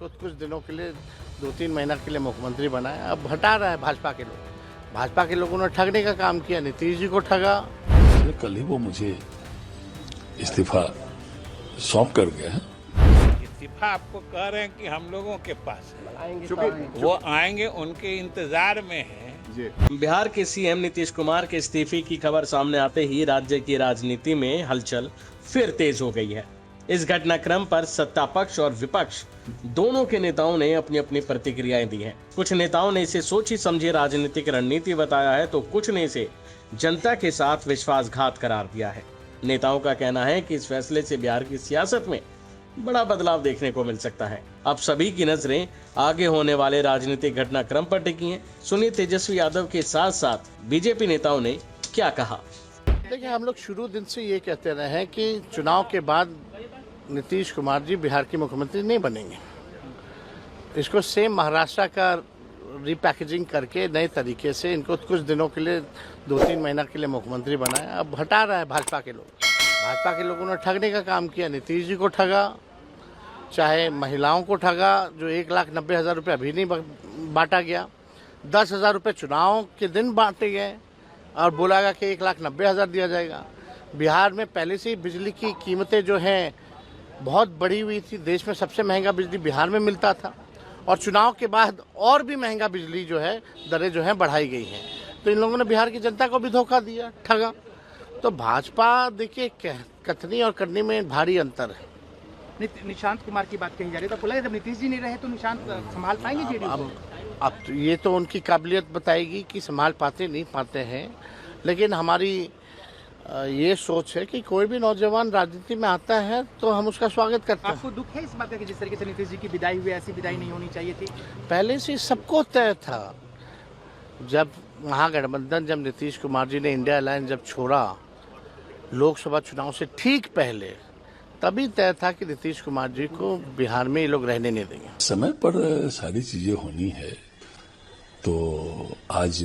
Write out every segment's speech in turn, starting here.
इनको कुछ दिनों के लिए 2-3 महीना के लिए मुख्यमंत्री बनाया। अब हटा रहा है भाजपा के लोग। भाजपा के लोगों ने ठगने का काम किया, नीतीश जी को ठगा। कल ही वो मुझे इस्तीफा सौंप कर गए हैं। इस्तीफा आपको कह रहे हैं कि हम लोगों के पास है, वो आएंगे, उनके इंतजार में है। बिहार के सीएम नीतीश कुमार के इस्तीफे की खबर सामने आते ही राज्य की राजनीति में हलचल फिर तेज हो गई है। इस घटनाक्रम पर सत्ता पक्ष और विपक्ष दोनों के नेताओं ने अपनी अपनी प्रतिक्रियाएं दी हैं। कुछ नेताओं ने इसे सोची समझी राजनीतिक रणनीति बताया है, तो कुछ ने इसे जनता के साथ विश्वासघात करार दिया है। नेताओं का कहना है कि इस फैसले से बिहार की सियासत में बड़ा बदलाव देखने को मिल सकता है। अब सभी की नजरें आगे होने वाले राजनीतिक घटनाक्रम पर टिकी हैं। सुनिए तेजस्वी यादव के साथ साथ बीजेपी नेताओं ने क्या कहा। देखिए, हम लोग शुरू दिन से ये कहते रहे हैं कि चुनाव के बाद नीतीश कुमार जी बिहार के मुख्यमंत्री नहीं बनेंगे। इसको सेम महाराष्ट्र का रीपैकेजिंग करके नए तरीके से इनको कुछ दिनों के लिए 2-3 महीना के लिए मुख्यमंत्री बनाया। अब हटा रहा है भाजपा के लोग। भाजपा के लोगों ने ठगने का काम किया, नीतीश जी को ठगा, चाहे महिलाओं को ठगा, जो 1,90,000 रुपये अभी नहीं बांटा गया, 10,000 रुपये चुनाव के दिन बांटे गए और बोला गया कि 1,90,000 दिया जाएगा। बिहार में पहले से ही बिजली की कीमतें जो हैं बहुत बढ़ी हुई थी। देश में सबसे महंगा बिजली बिहार में मिलता था और चुनाव के बाद और भी महंगा बिजली जो है दरें जो हैं बढ़ाई गई हैं। तो इन लोगों ने बिहार की जनता को भी धोखा दिया, ठगा। तो भाजपा देखिए कथनी और करनी में भारी अंतर है। निशांत कुमार की बात कही जा रही है, तो बोला जब नीतीश जी नहीं रहे तो निशांत संभाल पाएंगे जेडीयू को? अब तो ये तो उनकी काबिलियत बताएगी कि संभाल पाते नहीं पाते हैं, लेकिन हमारी ये सोच है कि कोई भी नौजवान राजनीति में आता है तो हम उसका स्वागत करते हैं। आपको दुख है इस बात का कि जिस तरीके से नीतीश जी की विदाई हुई, ऐसी विदाई नहीं होनी चाहिए थी? पहले से सबको तय था। जब महागठबंधन, जब नीतीश कुमार जी ने इंडिया अलायंस जब छोड़ा लोकसभा चुनाव से ठीक पहले, तभी तय था कि नीतीश कुमार जी को बिहार में ये लोग रहने नहीं देंगे। समय पर सारी चीजें होनी है। तो आज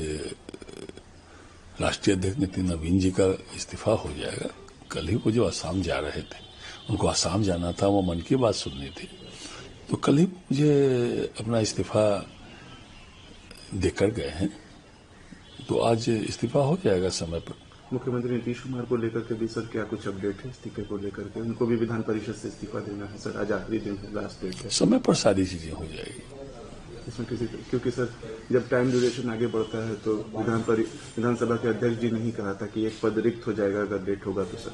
राष्ट्रीय अध्यक्ष नितिन नवीन जी का इस्तीफा हो जाएगा। कल ही वो जो असम जा रहे थे, उनको असम जाना था, वो मन की बात सुननी थी, तो कल ही मुझे अपना इस्तीफा देकर गए हैं। तो आज इस्तीफा हो जाएगा समय पर। मुख्यमंत्री नीतीश कुमार को लेकर के भी सर क्या कुछ अपडेट है इस्तीफे को लेकर के? उनको भी विधान परिषद से इस्तीफा देना है सर, आज आखिरी दिन है, लास्ट डेट है। समय पर सारी चीजें हो जाएगी इसमें क्योंकि सर जब टाइम ड्यूरेशन आगे बढ़ता है तो विधानसभा के अध्यक्ष जी ने ही कहा था कि एक पद रिक्त हो जाएगा अगर लेट होगा तो। सर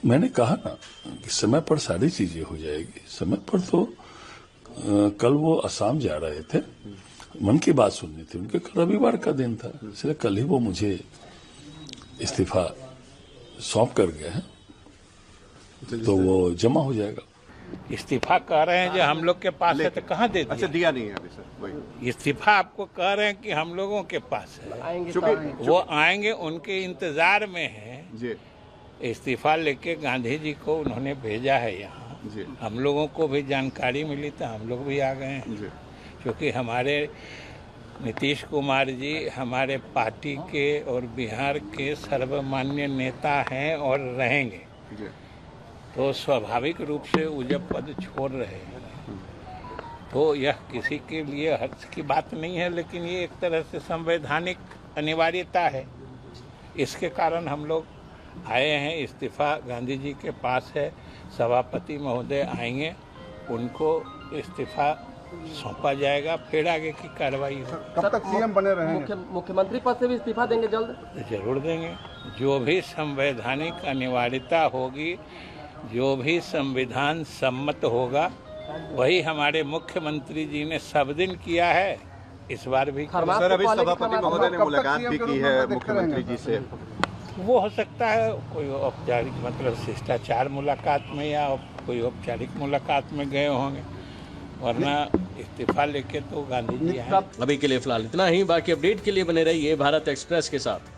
मैंने कहा ना कि समय पर सारी चीजें हो जाएगी। समय पर तो कल वो असम जा रहे थे, मन की बात सुननी थी उनके। कल रविवार का दिन था, इसलिए कल ही वो मुझे इस्तीफा सौंप कर गए हैं, तो वो जमा हो जाएगा। इस्तीफा कह रहे हैं जो हम लोग के पास है, तो कहाँ दे दिया? अच्छा, दिया नहीं है अभी सर। वही इस्तीफा आपको कह रहे हैं कि हम लोगों के पास है, वो आएंगे, उनके इंतजार में है। जी इस्तीफा लेके गांधी जी को उन्होंने भेजा है यहाँ। हम लोगों को भी जानकारी मिली तो हम लोग भी आ गए हैं, क्योंकि हमारे नीतीश कुमार जी हमारे पार्टी के और बिहार के सर्वमान्य नेता हैं और रहेंगे। तो स्वाभाविक रूप से वो जब पद छोड़ रहे हैं तो यह किसी के लिए हर्ष की बात नहीं है, लेकिन ये एक तरह से संवैधानिक अनिवार्यता है। इसके कारण हम लोग आए हैं। इस्तीफा गांधी जी के पास है, सभापति महोदय आएंगे, उनको इस्तीफा सौंपा जाएगा, फिर आगे की कार्रवाई हो। कब तक सीएम बने रहेंगे? मुख्यमंत्री पद से भी इस्तीफा देंगे जल्द? जरूर देंगे। जो भी संवैधानिक अनिवार्यता होगी, जो भी संविधान सम्मत होगा, वही हमारे मुख्यमंत्री जी ने सब दिन किया है, इस बार भी। सर, अभी सभापति महोदय ने मुलाकात भी की है मुख्यमंत्री जी से। वो हो सकता है कोई औपचारिक, मतलब शिष्टाचार मुलाकात में या कोई औपचारिक मुलाकात में गए होंगे, वरना इस्तीफा लेके तो गांधी जी हैं। अभी के लिए फिलहाल इतना ही। बाकी अपडेट के लिए बने रहिए भारत एक्सप्रेस के साथ।